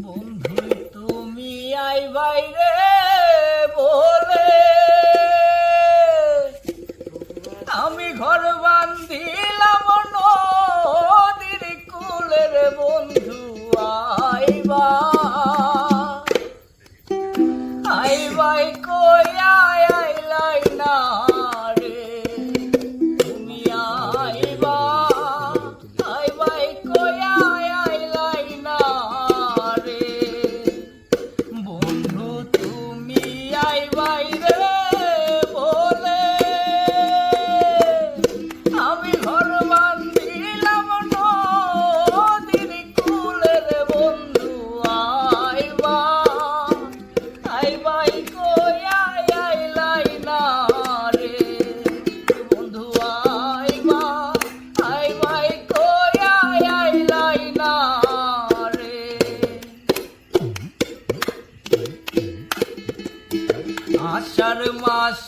বন্ধু তুমি আইবাই রে বলে আমি ঘর বান্ধিলাম নদীর কুলের বন্ধু আইবা আইবাই কইয়া আইলাই না রে তুমি আইবা আইবাই কইয়া আইলাই না রে বন্ধু তুমি আইবাই রে বলে আমি ঘর বান্ধিলাম নদীর কুলের বন্ধু আইবা আইবাই কইয়া আইলাই না রে বন্ধু আইবা আইবাই কইয়া আইলাই না রে আষাঢ় মাস